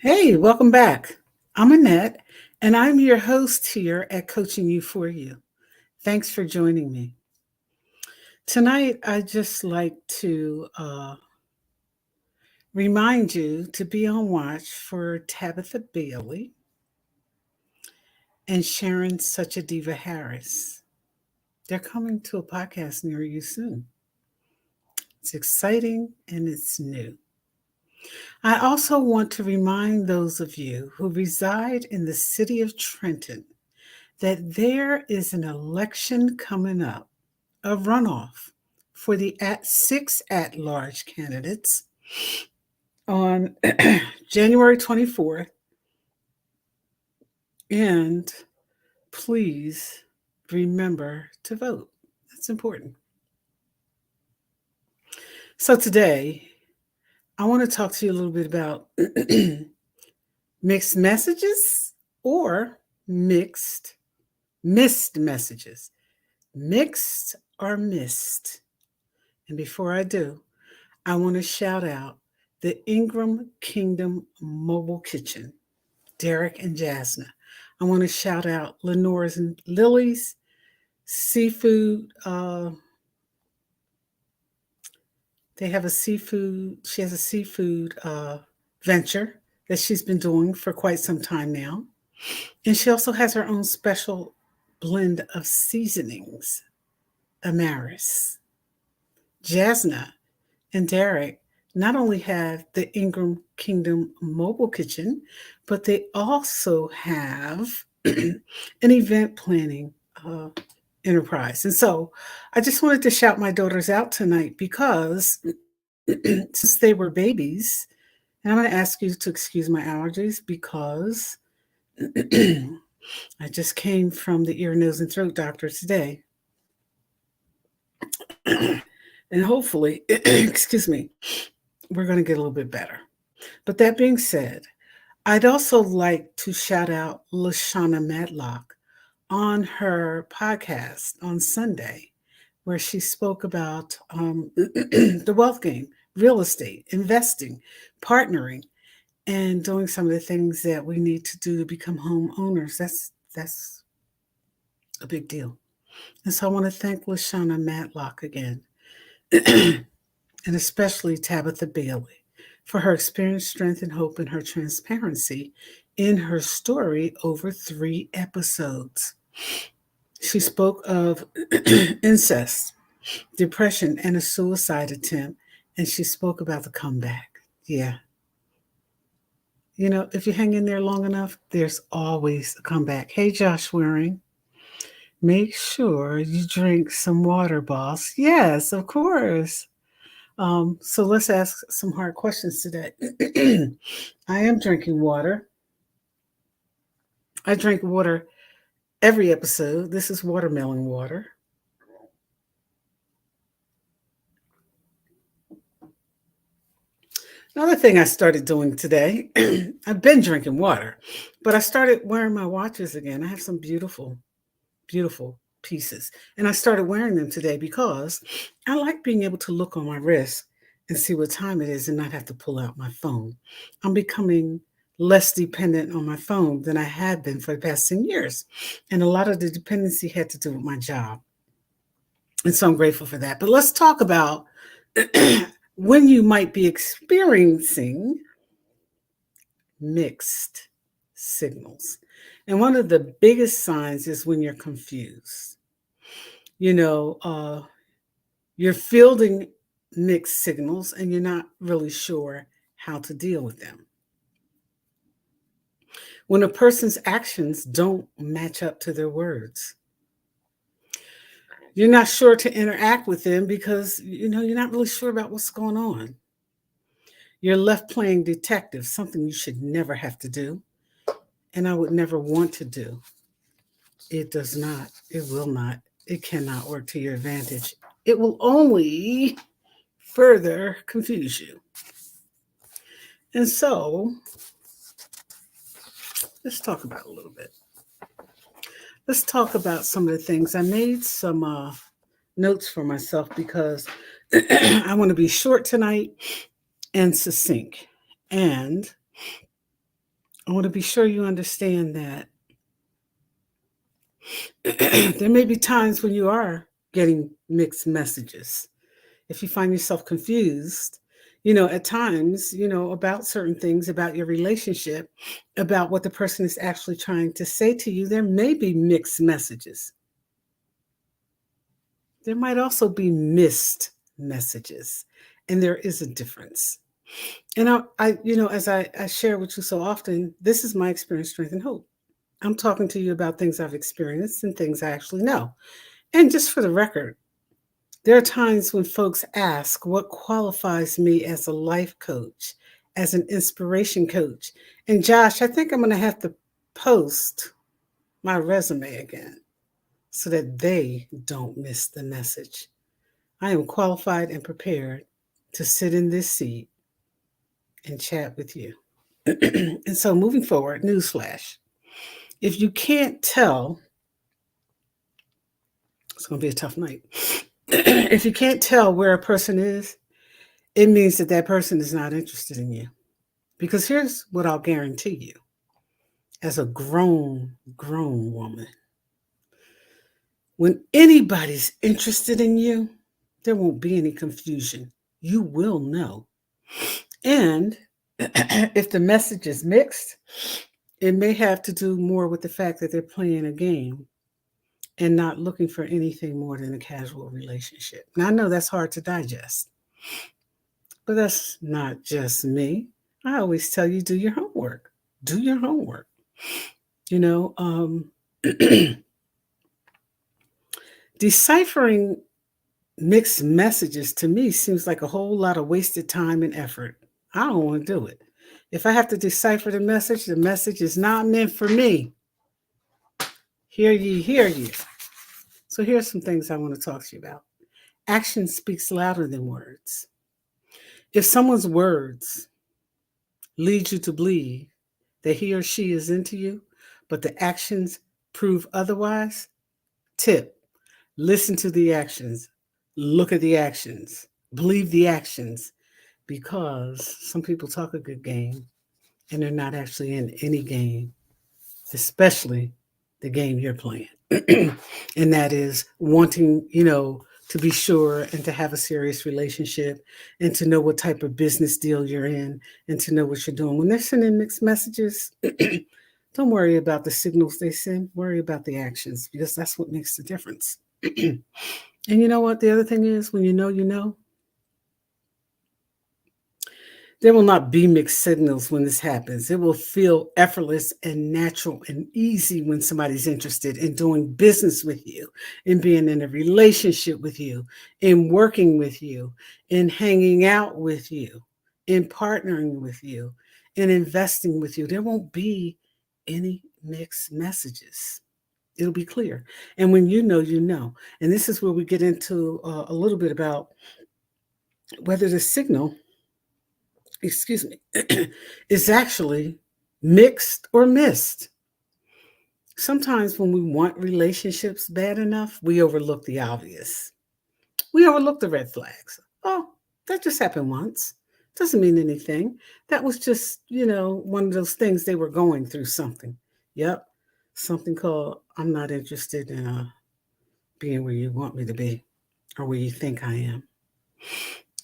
Hey, welcome back. I'm Annette, and I'm your host here at Coaching You For You. Thanks for joining me. Tonight, I just like to remind you to be on watch for Tabitha Bailey and Sharon Such a Diva Harris. They're coming to a podcast near you soon. It's exciting and it's new. I also want to remind those of you who reside in the city of Trenton that there is an election coming up, a runoff for the six at large candidates on January 24th. And please remember to vote. That's important. So today, I want to talk to you a little bit about mixed messages or missed messages. Mixed or missed. And before I do, I want to shout out the Ingram Kingdom Mobile Kitchen, Derek and Jasna. I want to shout out Lenore's and Lily's seafood. They have a seafood. She has a seafood venture that she's been doing for quite some time now, and she also has her own special blend of seasonings, Amaris. Jasna and Derek not only have the Ingram Kingdom Mobile Kitchen, but they also have an event planning enterprise. And so I just wanted to shout my daughters out tonight because since they were babies, and I'm going to ask you to excuse my allergies because I just came from the ear, nose, and throat doctor today. And hopefully, excuse me, we're going to get a little bit better. But that being said, I'd also like to shout out Lashana Matlock on her podcast on Sunday, where she spoke about the wealth game, real estate, investing, partnering, and doing some of the things that we need to do to become homeowners. That's a big deal. And so I want to thank Lashana Matlock again, and especially Tabitha Bailey for her experience, strength, and hope, and her transparency in her story over 3 episodes. She spoke of incest, depression, and a suicide attempt, and she spoke about the comeback. Yeah. You know, if you hang in there long enough, there's always a comeback. Hey, Josh Waring, make sure you drink some water, boss. Yes, of course. So let's ask some hard questions today. I am drinking water. I drink water every episode. This is watermelon water. Another thing I started doing today, I've been drinking water, but I started wearing my watches again. I have some beautiful, beautiful pieces. And I started wearing them today because I like being able to look on my wrist and see what time it is and not have to pull out my phone. I'm becoming less dependent on my phone than I had been for the past 10 years. And a lot of the dependency had to do with my job. And so I'm grateful for that. But let's talk about when you might be experiencing mixed signals. And one of the biggest signs is when you're confused. You know, you're fielding mixed signals and you're not really sure how to deal with them. When a person's actions don't match up to their words, you're not sure to interact with them because you're not really sure about what's going on. You're left playing detective, something you should never have to do, and I would never want to do. It does not, it will not, it cannot work to your advantage. It will only further confuse you. And so, let's talk about a little bit. Let's talk about some of the things. I made some notes for myself because I want to be short tonight and succinct. And I want to be sure you understand that there may be times when you are getting mixed messages. If you find yourself confused, at times, about certain things, about your relationship, about what the person is actually trying to say to you, there may be mixed messages. There might also be missed messages, and there is a difference. And as I share with you so often, this is my experience, strength, and hope. I'm talking to you about things I've experienced and things I actually know. And just for the record, there are times when folks ask what qualifies me as a life coach, as an inspiration coach. And Josh, I think I'm going to have to post my resume again so that they don't miss the message. I am qualified and prepared to sit in this seat and chat with you. And so moving forward, newsflash. If you can't tell, it's going to be a tough night. If you can't tell where a person is, it means that that person is not interested in you. Because here's what I'll guarantee you as a grown woman, when anybody's interested in you, there won't be any confusion. You will know. And if the message is mixed, it may have to do more with the fact that they're playing a game and not looking for anything more than a casual relationship. Now, I know that's hard to digest, but that's not just me. I always tell you, do your homework. Do your homework. You know, deciphering mixed messages to me seems like a whole lot of wasted time and effort. I don't want to do it. If I have to decipher the message is not meant for me. Hear ye, hear ye. So here's some things I want to talk to you about. Action speaks louder than words. If someone's words lead you to believe that he or she is into you, but the actions prove otherwise, tip, listen to the actions, look at the actions, believe the actions, because some people talk a good game and they're not actually in any game, especially the game you're playing. And that is wanting, to be sure and to have a serious relationship and to know what type of business deal you're in and to know what you're doing. When they're sending mixed messages, don't worry about the signals they send, worry about the actions because that's what makes the difference. And you know what? The other thing is when you know, there will not be mixed signals when this happens. It will feel effortless and natural and easy when somebody's interested in doing business with you, in being in a relationship with you, in working with you, in hanging out with you, in partnering with you, in investing with you. There won't be any mixed messages. It'll be clear. And when you know, you know. And this is where we get into a little bit about whether the signal is actually mixed or missed. Sometimes when we want relationships bad enough, we overlook the obvious. We overlook the red flags. Oh, that just happened once. Doesn't mean anything. That was just, one of those things they were going through something. Yep. Something called I'm not interested in being where you want me to be or where you think I am.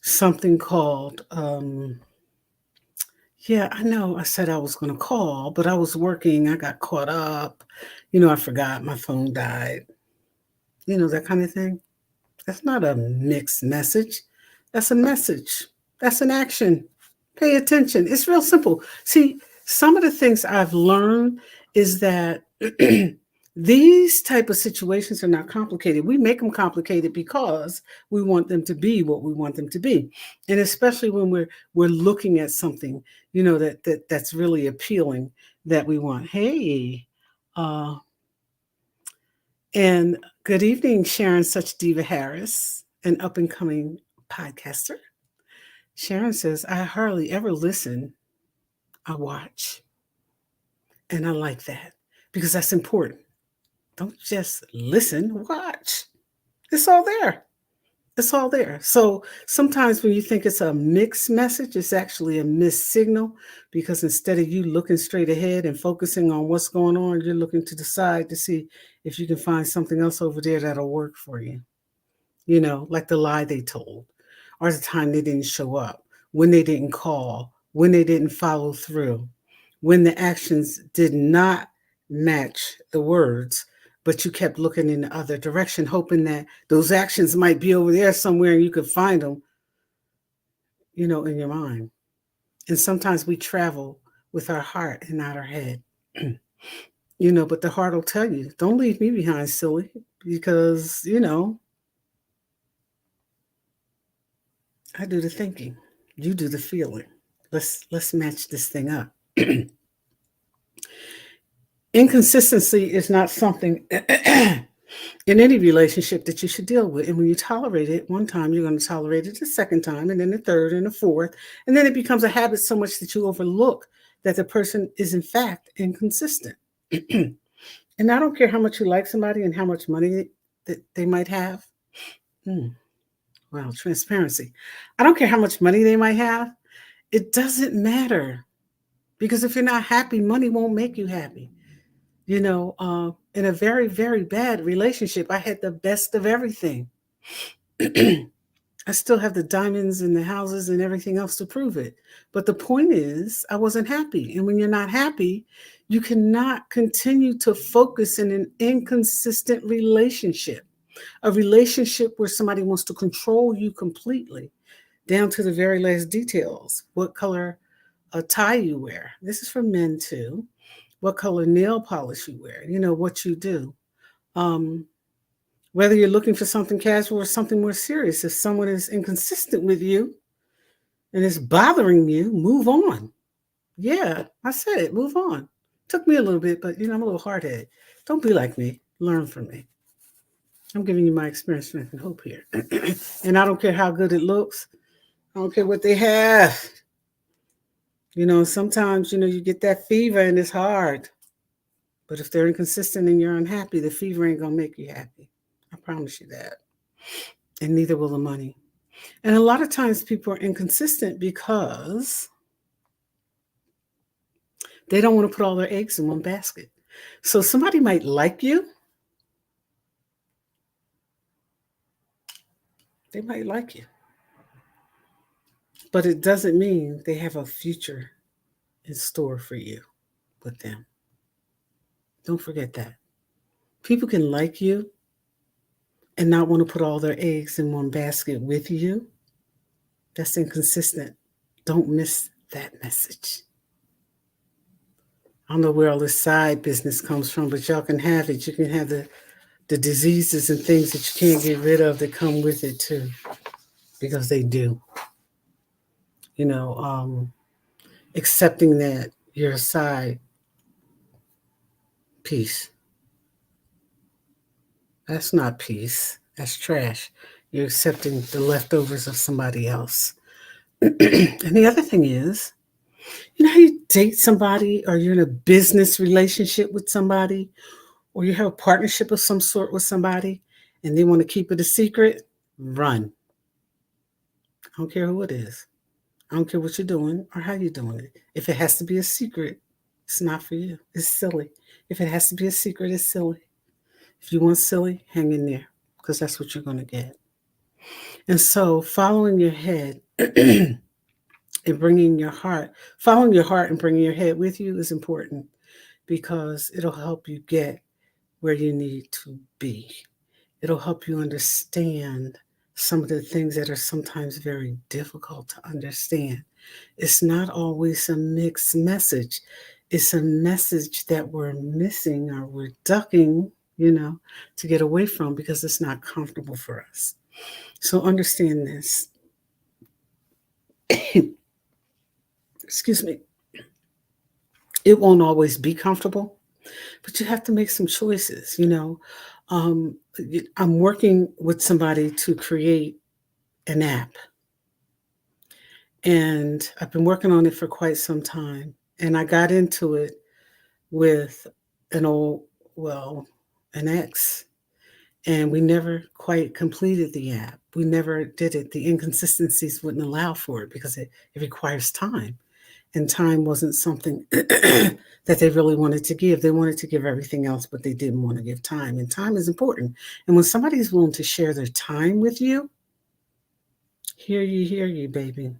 Something called yeah, I know I said I was going to call, but I was working. I got caught up. I forgot my phone died. That kind of thing. That's not a mixed message. That's a message. That's an action. Pay attention. It's real simple. See, some of the things I've learned is that these type of situations are not complicated. We make them complicated because we want them to be what we want them to be. And especially when we're looking at something, that's really appealing that we want. Hey, and good evening, Sharon Such Diva Harris, an up and coming podcaster. Sharon says, I hardly ever listen. I watch. And I like that because that's important. Don't just listen, watch. It's all there. It's all there. So sometimes when you think it's a mixed message, it's actually a missed signal because instead of you looking straight ahead and focusing on what's going on, you're looking to the side to see if you can find something else over there that'll work for you. Like the lie they told, or the time they didn't show up, when they didn't call, when they didn't follow through, when the actions did not match the words, but you kept looking in the other direction, hoping that those actions might be over there somewhere and you could find them, in your mind. And sometimes we travel with our heart and not our head. But the heart will tell you, don't leave me behind, silly, because, I do the thinking. You do the feeling. Let's match this thing up. Inconsistency is not something in any relationship that you should deal with. And when you tolerate it one time, you're going to tolerate it the second time, and then the third and the fourth. And then it becomes a habit so much that you overlook that the person is, in fact, inconsistent. And I don't care how much you like somebody and how much money that they might have. Well, transparency. I don't care how much money they might have. It doesn't matter because if you're not happy, money won't make you happy. In a very, very bad relationship, I had the best of everything. I still have the diamonds and the houses and everything else to prove it. But the point is, I wasn't happy. And when you're not happy, you cannot continue to focus in an inconsistent relationship, a relationship where somebody wants to control you completely, down to the very last details. What color tie you wear? This is for men too. What color nail polish you wear? What you do. Whether you're looking for something casual or something more serious, if someone is inconsistent with you and it's bothering you, move on. Yeah, I said it, move on. Took me a little bit, but I'm a little hard headed. Don't be like me. Learn from me. I'm giving you my experience, strength, and hope here. And I don't care how good it looks. I don't care what they have. Sometimes, you get that fever and it's hard. But if they're inconsistent and you're unhappy, the fever ain't going to make you happy. I promise you that. And neither will the money. And a lot of times people are inconsistent because they don't want to put all their eggs in one basket. So somebody might like you. They might like you. But it doesn't mean they have a future in store for you with them. Don't forget that. People can like you and not want to put all their eggs in one basket with you. That's inconsistent. Don't miss that message. I don't know where all this side business comes from, but y'all can have it. You can have the diseases and things that you can't get rid of that come with it too, because they do. Accepting that you're a side piece. That's not peace. That's trash. You're accepting the leftovers of somebody else. And the other thing is, how you date somebody or you're in a business relationship with somebody or you have a partnership of some sort with somebody and they want to keep it a secret? Run. I don't care who it is. I don't care what you're doing or how you're doing it. If it has to be a secret, it's not for you. It's silly. If it has to be a secret, it's silly. If you want silly, hang in there because that's what you're going to get. And so following your head and following your heart and bringing your head with you is important because it'll help you get where you need to be. It'll help you understand some of the things that are sometimes very difficult to understand. It's not always a mixed message. It's a message that we're missing or we're ducking, to get away from because it's not comfortable for us. So understand this. Excuse me. It won't always be comfortable, but you have to make some choices. I'm working with somebody to create an app, and I've been working on it for quite some time. And I got into it with an ex, and we never quite completed the app. We never did it. The inconsistencies wouldn't allow for it because it requires time. And time wasn't something that they really wanted to give. They wanted to give everything else, but they didn't want to give time. And time is important. And when somebody's willing to share their time with you, hear you, baby.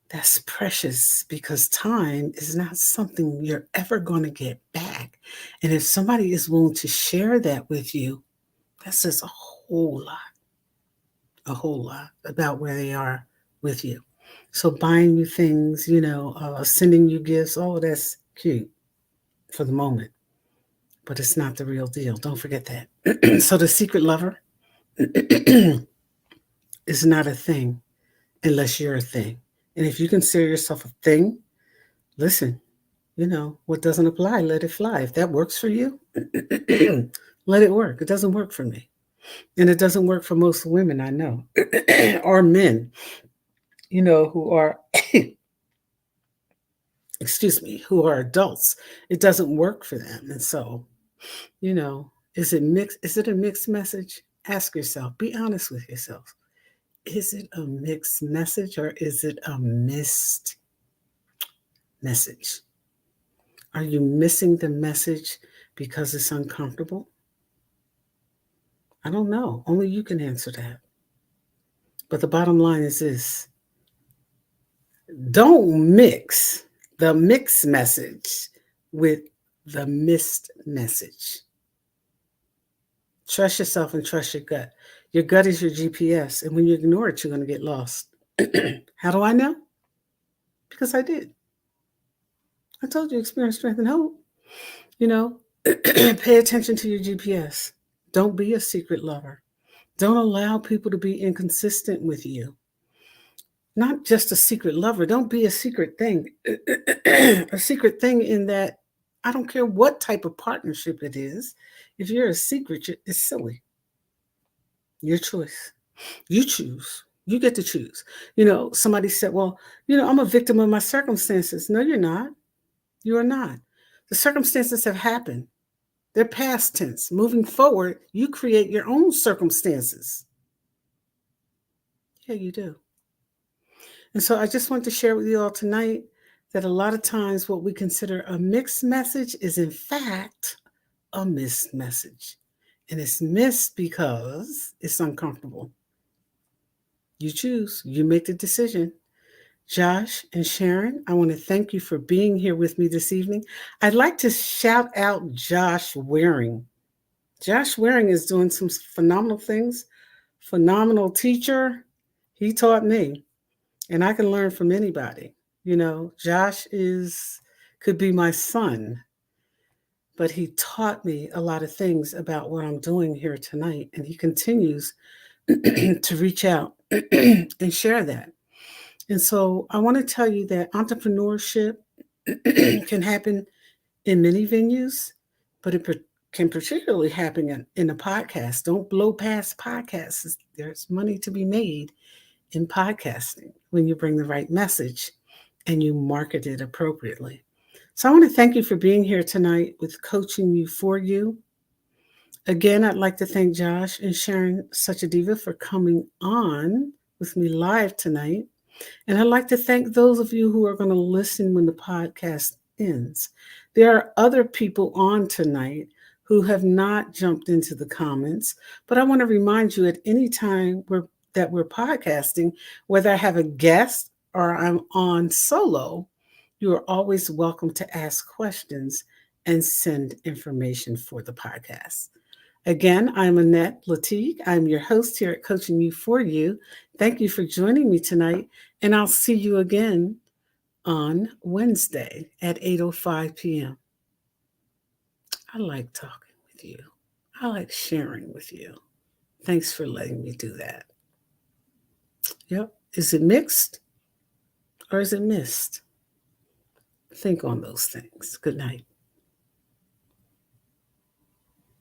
That's precious because time is not something you're ever going to get back. And if somebody is willing to share that with you, that says a whole lot about where they are with you. So buying you things, sending you gifts, all of that's cute for the moment, but it's not the real deal. Don't forget that. So the secret lover is not a thing unless you're a thing. And if you consider yourself a thing, listen, what doesn't apply, let it fly. If that works for you, let it work. It doesn't work for me. And it doesn't work for most women I know or men, who are, excuse me, who are adults. It doesn't work for them. And so, is it mixed? Is it a mixed message? Ask yourself, be honest with yourself. Is it a mixed message or is it a missed message? Are you missing the message because it's uncomfortable? I don't know. Only you can answer that. But the bottom line is this: don't mix the mixed message with the missed message. Trust yourself and trust your gut. Your gut is your GPS, and when you ignore it, you're going to get lost. How do I know? Because I did. I told you, experience, strength, and hope. Pay attention to your GPS. Don't be a secret lover. Don't allow people to be inconsistent with you. Not just a secret lover. Don't be a secret thing. A secret thing in that I don't care what type of partnership it is. If you're a secret, it's silly. Your choice. You choose. You get to choose. Somebody said, well, I'm a victim of my circumstances. No, you're not. You are not. The circumstances have happened. They're past tense. Moving forward, you create your own circumstances. Yeah, you do. And so I just want to share with you all tonight that a lot of times what we consider a mixed message is in fact a missed message. And it's missed because it's uncomfortable. You choose. You make the decision. Josh and Sharon, I want to thank you for being here with me this evening. I'd like to shout out Josh Waring. Josh Waring is doing some phenomenal things. Phenomenal teacher. He taught me, and I can learn from anybody. Josh could be my son, but he taught me a lot of things about what I'm doing here tonight, and he continues to reach out and share that. And so I want to tell you that entrepreneurship can happen in many venues, but it can particularly happen in a podcast. Don't blow past podcasts. There's money to be made in podcasting when you bring the right message and you market it appropriately. So I want to thank you for being here tonight with Coaching You For You. Again, I'd like to thank Josh and Sharon Such a Diva for coming on with me live tonight. And I'd like to thank those of you who are going to listen when the podcast ends. There are other people on tonight who have not jumped into the comments, but I want to remind you at any time that we're podcasting, whether I have a guest or I'm on solo, you are always welcome to ask questions and send information for the podcast. Again, I'm Annette Latique. I'm your host here at Coaching You For You. Thank you for joining me tonight, and I'll see you again on Wednesday at 8:05 p.m. I like talking with you. I like sharing with you. Thanks for letting me do that. Yep. Is it mixed or is it missed? Think on those things. Good night.